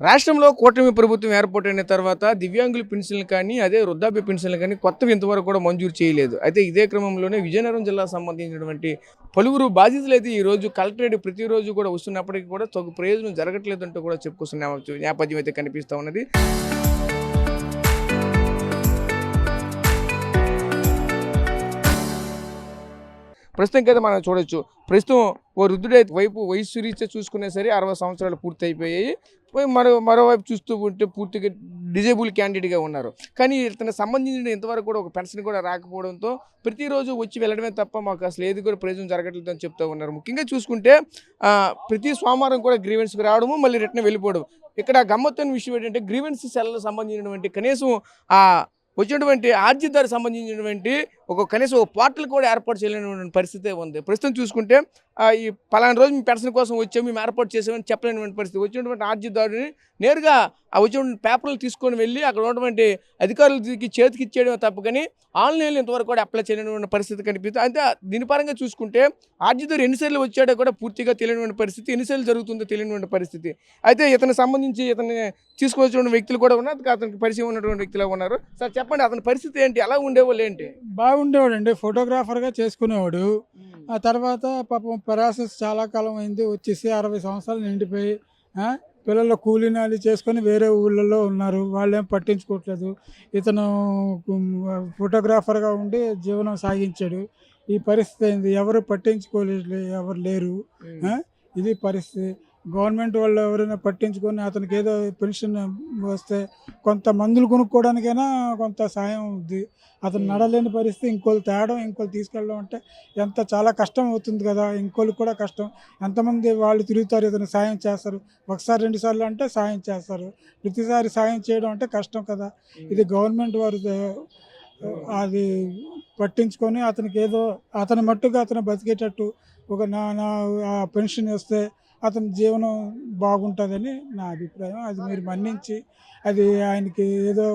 రాష్ట్రంలో కూటమి ప్రభుత్వం ఏర్పాటైన తర్వాత దివ్యాంగుల పెన్షన్లు కానీ అదే వృద్ధాప్య పెన్షన్లు కానీ కొత్తవి ఇంతవరకు కూడా మంజూరు చేయలేదు. అయితే ఇదే క్రమంలోనే విజయనగరం జిల్లాకు సంబంధించినటువంటి పలువురు బాధితులు అయితే ఈరోజు కలెక్టరేట్ ప్రతిరోజు కూడా వస్తున్నప్పటికీ కూడా తగు ప్రయోజనం జరగట్లేదంటూ కూడా చెప్పుకొస్తున్న నేపథ్యం అయితే కనిపిస్తూ ఉన్నది. ప్రస్తుతం కదా మనం చూడొచ్చు. ప్రస్తుతం ఓ వృద్ధుడే వైపు వయస్సు రీత్యా చూసుకునే సరే 60 సంవత్సరాలు పూర్తి అయిపోయాయి. మరోవైపు చూస్తూ ఉంటే పూర్తిగా డిజేబుల్ క్యాండిడేట్గా ఉన్నారు. కానీ ఇతనికి సంబంధించిన ఇంతవరకు కూడా ఒక పెన్షన్ కూడా రాకపోవడంతో ప్రతిరోజు వచ్చి వెళ్ళడమే తప్ప మాకు అసలు ఏది కూడా ప్రయోజనం జరగట్లేదు అని చెప్తూ ఉన్నారు. ముఖ్యంగా చూసుకుంటే ప్రతి సోమవారం కూడా గ్రీవెన్స్కి రావడము మళ్ళీ రిటర్న్ వెళ్ళిపోవడం. ఇక్కడ గమ్మత్తైన విషయం ఏంటంటే గ్రీవెన్స్ సెల్ సంబంధించినటువంటి కనీసం వచ్చినటువంటి ఆర్జిదారికి సంబంధించినటువంటి కనీసం ఒక పోర్టల్ కూడా ఏర్పాటు చేయలేనటువంటి పరిస్థితే ఉంది. ప్రస్తుతం చూసుకుంటే ఈ పలానా రోజు మీ పెన్షన్ కోసం వచ్చాము, మేము ఏర్పాటు చేసామని చెప్పలేనటువంటి పరిస్థితి. వచ్చినటువంటి ఆర్జిదారుని నేరుగా వచ్చినటువంటి పేపర్లు తీసుకొని వెళ్ళి అక్కడ ఉన్నటువంటి అధికారులకి చేతికి ఇచ్చేయడం తప్ప కానీ ఆన్లైన్లో ఇంతవరకు కూడా అప్లై చేయలేనటువంటి పరిస్థితి కనిపిస్తుంది. అయితే దీని పరంగా చూసుకుంటే ఆర్జిదారు ఎన్నిసార్లు వచ్చాడో కూడా పూర్తిగా తెలియనటువంటి పరిస్థితి, ఎన్నిసార్లు జరుగుతుందో తెలియనటువంటి పరిస్థితి. అయితే ఇతనికి సంబంధించి ఇతన్ని తీసుకొచ్చిన వ్యక్తులు కూడా ఉన్నారు, అతనికి పరిచయం ఉన్నటువంటి వ్యక్తులు ఉన్నారు. సార్ చెప్పండి, అతని పరిస్థితి ఏంటి, ఎలా ఉండేవాళ్ళు ఏంటి? బాగుండేవాడు అండి, ఫోటోగ్రాఫర్గా చేసుకునేవాడు. ఆ తర్వాత పాపం ప్రాసెస్ చాలా కాలం అయింది, వచ్చేసి 60 సంవత్సరాలు నిండిపోయి పిల్లలు కూలీనాలి చేసుకొని వేరే ఊళ్ళలో ఉన్నారు, వాళ్ళేం పట్టించుకోవట్లేదు. ఇతను ఫోటోగ్రాఫర్గా ఉండి జీవనం సాగించాడు. ఈ పరిస్థితి అయింది, ఎవరు పట్టించుకోలేదు, ఎవరు లేరు. ఇది పరిస్థితి. గవర్నమెంట్ వాళ్ళు ఎవరైనా పట్టించుకొని అతనికి ఏదో పెన్షన్ వస్తే కొంత మందులు కొనుక్కోవడానికైనా కొంత సాయం ఉంది. అతను నడలేని పరిస్థితి, ఇంకోళ్ళు తేడం ఇంకోళ్ళు తీసుకెళ్ళడం అంటే చాలా కష్టం అవుతుంది కదా. ఇంకోళ్ళు కూడా కష్టం. ఎంతమంది వాళ్ళు తిరుగుతారు, ఇతను సాయం చేస్తారు. ఒకసారి 2 సార్లు అంటే సాయం చేస్తారు, ప్రతిసారి సాయం చేయడం అంటే కష్టం కదా. ఇది గవర్నమెంట్ వారు అది పట్టించుకొని అతనికి ఏదో అతని మట్టుగా అతను బతికేటట్టు ఒక నా పెన్షన్ వస్తే అతని జీవనం బాగుంటుందని నా అభిప్రాయం. అది మీరు మన్నించి అది ఆయనకి ఏదో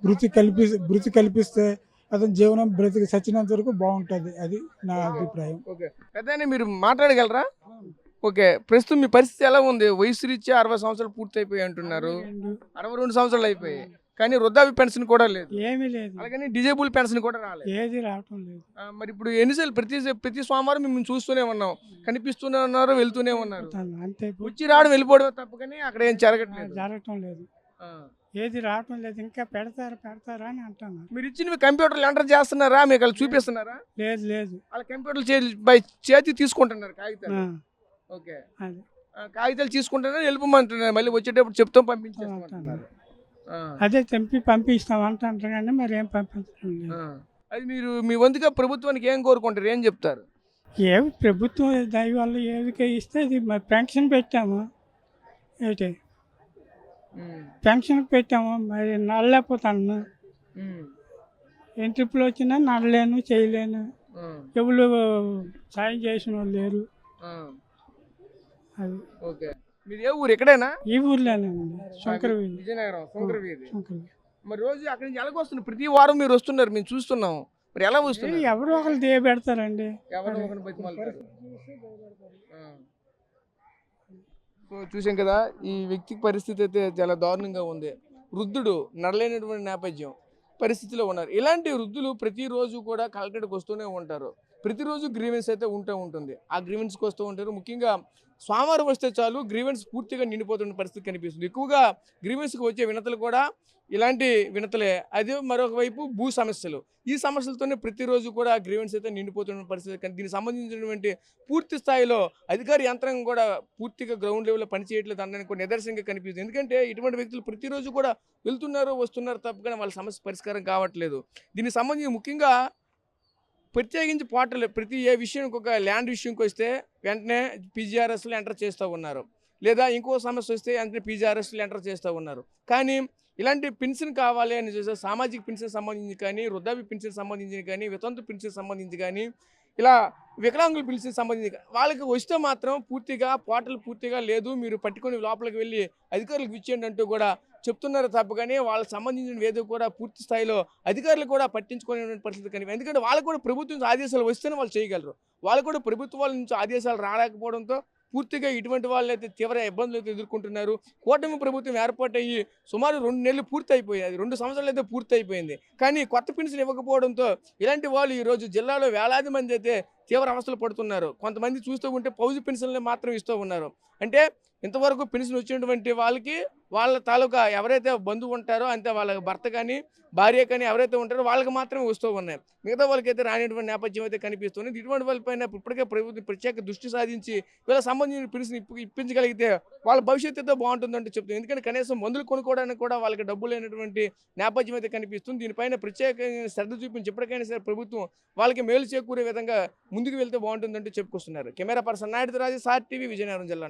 భృతి కల్పిస్తే అతని జీవనం బ్రతికి చచ్చినంత వరకు బాగుంటుంది. అది నా అభిప్రాయం. ఓకే, పెద్ద మీరు మాట్లాడగలరా? ఓకే, ప్రస్తుతం మీ పరిస్థితి ఎలా ఉంది? వయసు రీత్యా 60 సంవత్సరాలు పూర్తి అయిపోయి అంటున్నారు, 62 సంవత్సరాలు అయిపోయాయి, కానీ వృద్ధాప్య పెన్షన్ కూడా లేదు, ఏమీ లేదు. అలాగని డిజేబుల్ పెన్షన్ కూడా రాలేదు, ఏది రావటం లేదు. మరి ఇప్పుడు ఎన్నిసార్లు ప్రతి సోమవారం మేము చూస్తూనే ఉన్నాం, కనిపిస్తూనే ఉన్నారు, వెళ్తూనే ఉన్నారు, అంతే. వచ్చి రావడం వెళ్ళిపోవడం తప్ప కానీ అక్కడ ఏం జరగటం లేదు, ఏది రావటం లేదు. ఇంకా పెడతారా అని అంటున్నారు. మీరు ఇచ్చిన కంప్యూటర్లు ఎంటర్ చేస్తున్నారా, మీకు వాళ్ళు చూపిస్తున్నారా? లేదు లేదు, వాళ్ళ కంప్యూటర్లు చేతి తీసుకుంటున్నారు కాగితాలు. ఓకే, కాగితాలు తీసుకుంటున్నారు, వెళ్ళిపోమంటున్నారు, మళ్ళీ వచ్చేటప్పుడు చెప్తాం పంపించేస్తున్నారు. అదే పంపిస్తాం అంటారు కానీ మరి ఏం పంపించడం లేదు. అది మీరు మీ వంతుగా ప్రభుత్వానికి ఏం కోరుకుంటారు, ఏం చెప్తారు? ఏవి ప్రభుత్వం దయ వల్ల ఏవికే ఇస్తే అది మరి పెన్షన్ పెట్టాము, ఏంటి పెన్షన్ పెట్టాము, మరి నడలేకపోతాను. ఎంట్రిప్లు వచ్చినా నడలేను, చేయలేను, ఎవరు సాయం చేసిన వాళ్ళు లేరు. అది ఓకే, మీరు ఏ ఊరు? ఎక్కడైనా ఈ ఊర్లోనేనండి, శంకరవీధి, విజయనగరం శంకరవీధి. మరి రోజు అక్కడి నుంచి ఎలాగ వస్తున్నారు? ప్రతి వారం మీరు వస్తున్నారు, మేము చూస్తున్నాం, మరి ఎలా వస్తున్నారు? ఎవరో ఒకరు దిగబెడతారండి. సో చూసాం కదా, ఈ వ్యక్తి పరిస్థితి అయితే చాలా దారుణంగా ఉంది. వృద్ధుడు, నడలేనటువంటి నేపథ్యం పరిస్థితిలో ఉన్నారు. ఇలాంటి వృద్ధులు ప్రతిరోజు కూడా కలెక్టరేట్కి వస్తూనే ఉంటారు. ప్రతిరోజు గ్రీవెన్స్ అయితే ఉంటుంది. ఆ గ్రీవెన్స్కి వస్తూ ఉంటారు. ముఖ్యంగా సోమవారం వస్తే చాలు గ్రీవెన్స్ పూర్తిగా నిండిపోతున్న పరిస్థితి కనిపిస్తుంది. ఎక్కువగా గ్రీవెన్స్కి వచ్చే వినతలు కూడా ఇలాంటి వినతలే. అదే మరొక వైపు భూ సమస్యలు, ఈ సమస్యలతోనే ప్రతిరోజు కూడా గ్రీవెన్స్ అయితే నిండిపోతున్న పరిస్థితి. కానీ దీనికి సంబంధించినటువంటి పూర్తి స్థాయిలో అధికార యంత్రాంగం కూడా పూర్తిగా గ్రౌండ్ లెవెల్లో పనిచేయట్లేదు అనడానికి కూడా నిదర్శనంగా కనిపిస్తుంది. ఎందుకంటే ఇటువంటి వ్యక్తులు ప్రతిరోజు కూడా వెళ్తున్నారు, వస్తున్నారు తప్పకుండా వాళ్ళ సమస్య పరిష్కారం కావట్లేదు. దీనికి సంబంధించి ముఖ్యంగా ప్రత్యేకించి పోర్టల్ ప్రతి ఏ విషయానికి, ఒక ల్యాండ్ విషయంకి వస్తే వెంటనే పీజీఆర్ఎస్లో ఎంటర్ చేస్తూ ఉన్నారు, లేదా ఇంకో సమస్య వస్తే వెంటనే పీజీఆర్ఎస్లో ఎంటర్ చేస్తూ ఉన్నారు. కానీ ఇలాంటి పెన్షన్ కావాలి అని చూస్తే సామాజిక పెన్షన్ సంబంధించి కానీ, వృద్ధాప్య పెన్షన్ సంబంధించి కానీ, వితంతు పెన్షన్ సంబంధించి కానీ, ఇలా వికలాంగుల పెన్షన్ సంబంధించి వాళ్ళకి వస్తే మాత్రం పూర్తిగా పోర్టల్ పూర్తిగా లేదు, మీరు పట్టుకొని లోపలికి వెళ్ళి అధికారులకు ఇచ్చేయండి అంటూ కూడా చెప్తున్నారు తప్ప కానీ వాళ్ళకి సంబంధించిన ఏదో కూడా పూర్తి స్థాయిలో అధికారులు కూడా పట్టించుకునే పరిస్థితి కనిపి. ఎందుకంటే వాళ్ళకు కూడా ప్రభుత్వం నుంచి ఆదేశాలు వస్తేనే వాళ్ళు చేయగలరు. వాళ్ళు కూడా ప్రభుత్వాల నుంచి ఆదేశాలు రాలేకపోవడంతో పూర్తిగా ఇటువంటి వాళ్ళైతే తీవ్ర ఇబ్బందులు అయితే ఎదుర్కొంటున్నారు. కూటమి ప్రభుత్వం ఏర్పాటయ్యి సుమారు 2 నెలలు పూర్తి అయిపోయాయి. 2 సంవత్సరాలు అయితే పూర్తి అయిపోయింది. కానీ కొత్త పెన్షన్ ఇవ్వకపోవడంతో ఇలాంటి వాళ్ళు ఈరోజు జిల్లాలో వేలాది మంది అయితే తీవ్ర అవస్థలు పడుతున్నారు. కొంతమంది చూస్తూ ఉంటే పౌజు పెన్షన్లు మాత్రం ఇస్తూ ఉన్నారు. అంటే ఇంతవరకు పెన్షన్ వచ్చినటువంటి వాళ్ళకి వాళ్ళ తాలూకా ఎవరైతే బంధువు ఉంటారో అంటే వాళ్ళ భర్త కానీ భార్య కానీ ఎవరైతే ఉంటారో వాళ్ళకి మాత్రమే వస్తూ ఉన్నాయి. మిగతా వాళ్ళకైతే రానిటువంటి నేపథ్యం అయితే కనిపిస్తుంది. ఇటువంటి వాళ్ళపైన ఇప్పటికే ప్రభుత్వం ప్రత్యేక దృష్టి సాధించి వీళ్ళకి సంబంధించిన పెన్షన్ ఇప్పించగలిగితే వాళ్ళ భవిష్యత్తు అయితే బాగుంటుందంటే చెప్తుంది. ఎందుకంటే కనీసం మందులు కొనుక్కోవడానికి కూడా వాళ్ళకి డబ్బు లేనటువంటి నేపథ్యం అయితే కనిపిస్తుంది. దీనిపైన ప్రత్యేకంగా శ్రద్ధ చూపించి ఇప్పటికైనా సరే ప్రభుత్వం వాళ్ళకి మేలు చేకూరే విధంగా ముందుకు వెళ్తే బాగుంటుందంటూ చెప్పుకొస్తున్నారు. కెమెరా పర్సన్ నాయుడు రాజు, సార్ టీవీ, విజయనగరం జిల్లా.